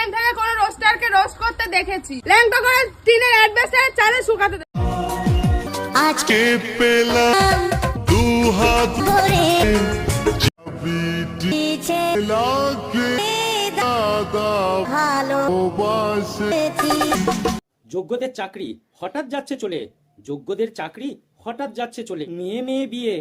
Time থেকে কোন রোস্টারকে roast করতে দেখেছি। ল্যাংটা করে টিনের অ্যাডভেস্টারে চালে শুকাতে আজকে পেলাম দু হাত ভরে যোগ্যদের চাকরি হঠাৎ যাচ্ছে চলে, যোগ্যদের চাকরি হঠাৎ যাচ্ছে চলে। মেয়ে মেয়ে বিয়ে,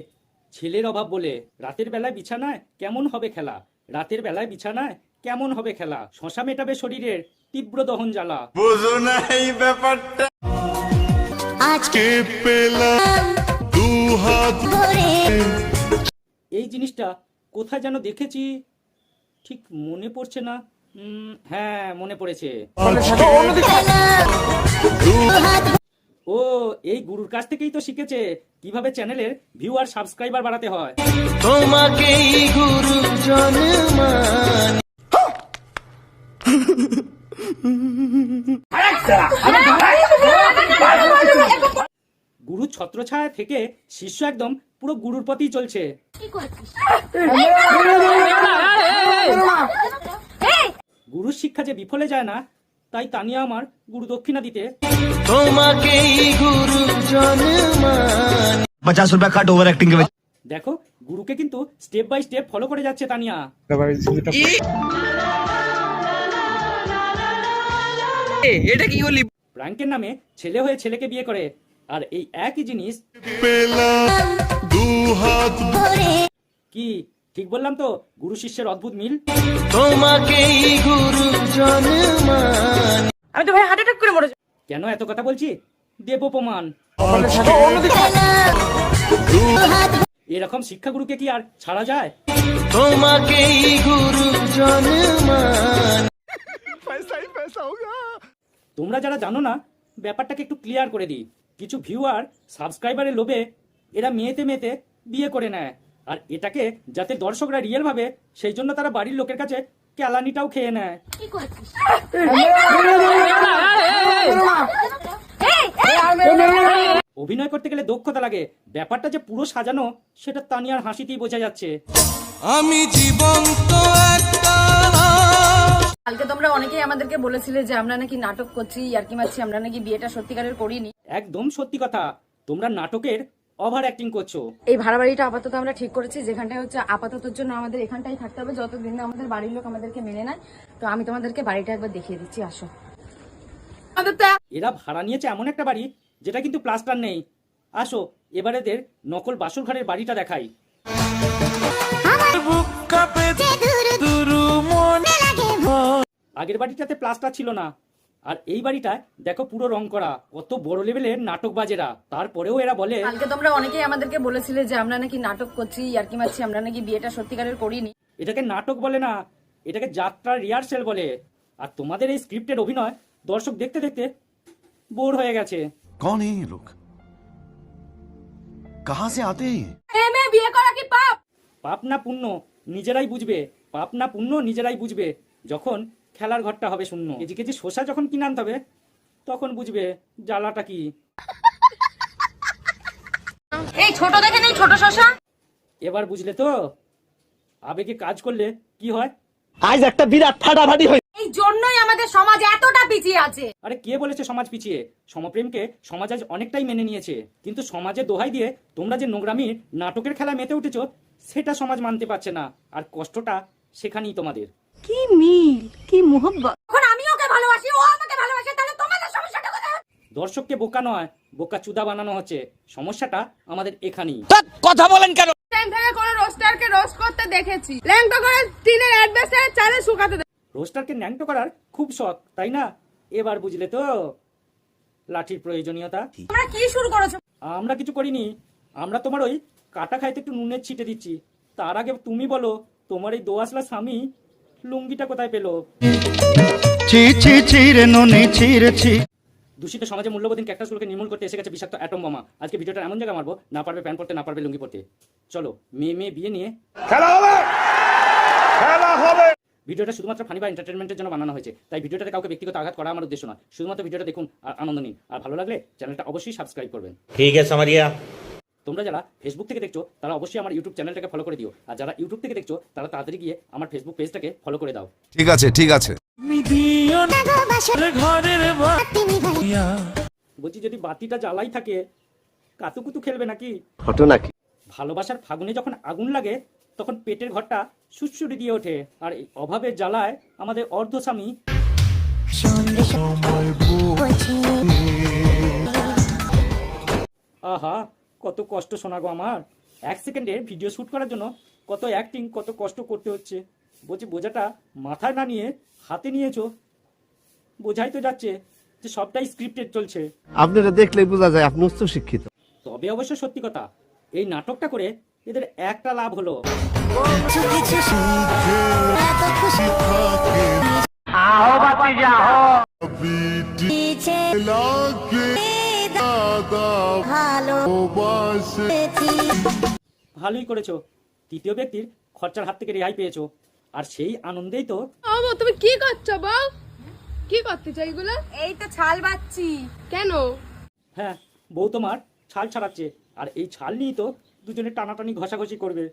ছেলের অভাব বলে রাতের বেলায় বিছানায় কেমন হবে খেলা, রাতের বেলায় বিছানায় কেমন হবে খেলা। শশা মেটাবে শরীরের তীব্র দহন জ্বালা। বুঝো না এই ব্যাপারটা। আজকে পেলাম দু হাত ভরে। এই জিনিসটা কোথায় যেন দেখেছি, ঠিক মনে পড়ছে না। হ্যাঁ, মনে পড়েছে। ও এই গুরুর কাছ থেকেই তো শিখেছে কিভাবে চ্যানেলের ভিউ আর সাবস্ক্রাইবার বাড়াতে হয়। তোমাকেই গুরু জন্মান। গুরু ছত্রছায়া থেকে শিষ্য একদম পুরো গুরুর পথেই চলছে। গুরুর শিক্ষা যে বিফলে যায় না, তাই তানিয়া আমার গুরু দক্ষিণা দিতে তোমাকেই গুরু জন্মান। 50 रुपया कट ओवर एक्टिंग के वजह। দেখো গুরুকে কিন্তু স্টেপ বাই স্টেপ ফলো করে যাচ্ছে তানিয়া। এটা কি হলি? প্র্যাঙ্কের নামে ছেলে হয়ে ছেলেকে বিয়ে করে, আর এই একই জিনিস পেলাম দু হাত ভরে। কি ঠিক বললাম তো? গুরু শিষ্যের অদ্ভুত মিল। তোমাকেই গুরু জন্মান। আমি তো ভাই হার্ট অ্যাটাক করে মরে যাব। কেন এত কথা বলছি? দেব প্রমাণ। এরকম শিক্ষাগুরুকে কি আর ছাড়া যায়? তোমাকেই গুরু জন্মান। তোমরা যারা জানো না, ব্যাপারটাকে একটু ক্লিয়ার করে দিই। কিছু ভিউয়ার সাবস্ক্রাইবারের লোভে এরা মেয়েতে মেয়েতে বিয়ে করে নেয়, আর এটাকে যাতে দর্শকরা রিয়েল ভাবে, সেই জন্য তারা বাড়ির লোকের কাছে ক্যালানিটাও খেয়ে নেয়। অভিনয় করতে গেলে দক্ষতা লাগে, ব্যাপারটা যে পুরো সাজানো সেটা তানিয়ার হাসিতেই বোঝা যাচ্ছে। আমি জীবন্ত একটা। কালকে তোমরা অনেকেই আমাদেরকে বলেছিলে যে আমরা নাকি নাটক করছি, ইয়ার্কি মারছি, আমরা নাকি বিয়েটা সত্যিকারের করিনি। একদম সত্যি কথা, তোমরা নাটকের ওভার অ্যাক্টিং করছো। এই ভাড়া বাড়িটা আপাতত আমরা ঠিক করেছি, যেখানটায় হচ্ছে আপাততর জন্য আমাদের এখানটাই থাকতে হবে যতদিন না আমাদের বাড়ির লোক আমাদেরকে মেনে নেয়। তো আমি তোমাদেরকে বাড়িটা একবার দেখিয়ে দিচ্ছি, আসো। এরা ভাড়া নিয়েছে এমন একটা বাড়ি যেটা কিন্তু প্লাস্টার নেই। আসো এবার এদের নকল বাসর ঘরের বাড়িটা দেখাই। আগের বাড়িটাতে প্লাস্টার ছিল না, আর এই বাড়িটায় দেখো পুরো রং করা। কত বড় লেভেলের নাটক বাজেরা, তারপরেও এরা বলে। কালকে তোমরা অনেকেই আমাদেরকে বলেছিলে যে আমরা নাকি নাটক করছি, ইয়ার্কি মারছি, আমরা নাকি বিয়েটা সত্যিকারের করিনি। এটাকে নাটক বলে না, এটাকে যাত্রার রিহার্সেল বলে। আর তোমাদের এই স্ক্রিপ্টের অভিনয় দর্শক দেখতে দেখতে বোর হয়ে গেছে। कौन है ये लोग? कहां से आते हैं? বিয়ে করা কি পাপ? পাপ না পুণ্য নিজেরাই বুঝবে, পাপ না পুণ্য নিজেরাই বুঝবে যখন খেলার ঘরটা হবে শূন্য। কেজি কেজি শসা যখন কিনে আনতে হবে, তখন বুঝবে জ্বালাটা কি। এই ছোট দেখে নেই ছোট শশা। এবার বুঝলে তো আবেগে কাজ করলে কি হয়। आज একটা বিরাট ফাটাফাটি হই। এই জন্যই আমাদের সমাজ এতটা পিছিয়ে আছে। আরে কে বলেছে সমাজ পিছিয়ে? সমপ্রেমকে সমাজ আজ অনেকটাই মেনে নিয়েছে, কিন্তু সমাজের দোহাই দিয়ে তোমরা যে নোংরামির নাটকের খেলা মেতে উঠেছো, সেটা সমাজ মানতে পারছে না। আর কষ্টটা সেখানেই তোমাদের। কি মিল, কি মোহব্বত। এখন আমি ওকে ভালোবাসি, ও আমাকে ভালোবাসে, তাহলে তোমাদের সমস্যাটা কোথায়? দর্শককে বোকা নয়, বোকা চুদা বানানো হচ্ছে। সমস্যাটা আমাদের এখানেই। কথা বলেন কেন? টাইম থেকে কোন রোস্টারকে রোস্ট করতে দেখেছি। ল্যাংটা করে টিনের অ্যাডভেস্টারে চালে শুকাতে। রোস্টারকে ন্যাংটো করার খুব শখ, তাই না? এবার বুঝলে তো লাঠির প্রয়োজনীয়তা। তোমরা কি শুরু করেছো? আমরা কিছু করিনি, আমরা তোমার ওই কাটা খাইতে একটু নুনের ছিটে দিচ্ছি। তার আগে তুমি বলো, তোমার এই দোয়াশলা স্বামী লুঙ্গিটা কোথায় পেলো? ছি ছি ছি রে ননি ছি রে ছি। দূষিত সমাজে মূল্যবোধীন ক্যাকটাসগুলোকে নির্মূল করতে এসে গেছে বিষাক্ত অ্যাটম বোমা। আজকে ভিডিওটা এমন জায়গা মারবো, না পারবে প্যান্ট পরতে, না পারবে লুঙ্গি পরতে। চলো মেয়ে মেয়ে বিয়ে নিয়ে খেলা হবে, খেলা হবে। ভিডিওটা শুধুমাত্র ফানি বা এন্টারটেনমেন্টের জন্য বানানো হয়েছে, তাই ভিডিওটাতে কাউকে ব্যক্তিগত আঘাত করা আমার উদ্দেশ্য নয়। শুধুমাত্র ভিডিওটা দেখুন আর আনন্দ নিন। আর ভালো লাগলে চ্যানেলটা অবশ্যই সাবস্ক্রাইব করবেন। ঠিক আছে समझिए। তোমরা যারা ফেসবুক থেকে দেখছো তারা অবশ্যই আমার ইউটিউব চ্যানেলটাকে ফলো করে দিও, আর যারা ইউটিউব থেকে দেখছো তারা তাড়াতাড়ি গিয়ে আমার ফেসবুক পেজটাকে ফলো করে দাও। ঠিক আছে, ঠিক আছে। বলছি যদি বাতিটা জ্বালাই থাকে কাতুকুতু খেলবে নাকি? ঘটনা কি? ভালোবাসার ফাগুনে যখন আগুন লাগে তখন পেটের ঘরটা সুরসুরি দিয়ে ওঠে, আর এই অভাবের জ্বালায় আমাদের অর্ধস্বামী আহা কত কষ্ট শোনা গো আমার। 1 সেকেন্ডে ভিডিও শুট করার জন্য কত অ্যাক্টিং, কত কষ্ট করতে হচ্ছে। বলছি বোঝাটা মাথায় না নিয়ে হাতে নিয়েছো, বোঝাই তো যাচ্ছে যে সবটাই স্ক্রিপ্টেড চলছে। আপনারা দেখলেই বোঝা যায় আপনি উচ্চ শিক্ষিত। তবে অবশ্য সত্যি কথা, এই নাটকটা করে এদের একটা লাভ হলো, ভালোই করেছো, তৃতীয় ব্যক্তির খরচার হাত থেকে রেহাই পেয়েছো, আর সেই আনন্দেই তো তুমি কি করছো বউ? কি করতে চাই এগুলো? এই তো ছাল বাচ্চি। কেন? হ্যাঁ বউ তোমার ছাল ছাড়াচ্ছে, আর এই ছাল নিয়েই তো দুজনে টানাটানি ঘষাঘষি করবে।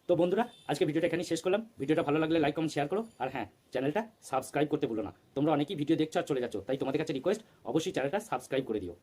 তো বন্ধুরা আজকে ভিডিওটা এখানেই শেষ করলাম। ভিডিওটা ভালো লাগলে লাইক কমেন্ট শেয়ার করো, আর হ্যাঁ চ্যানেলটা সাবস্ক্রাইব করতে ভুলো না। তোমরা অনেকেই ভিডিও দেখছো আর চলে যাচ্ছ, তাই তোমাদের কাছে রিকোয়েস্ট অবশ্যই চ্যানেলটা সাবস্ক্রাইব করে দিও।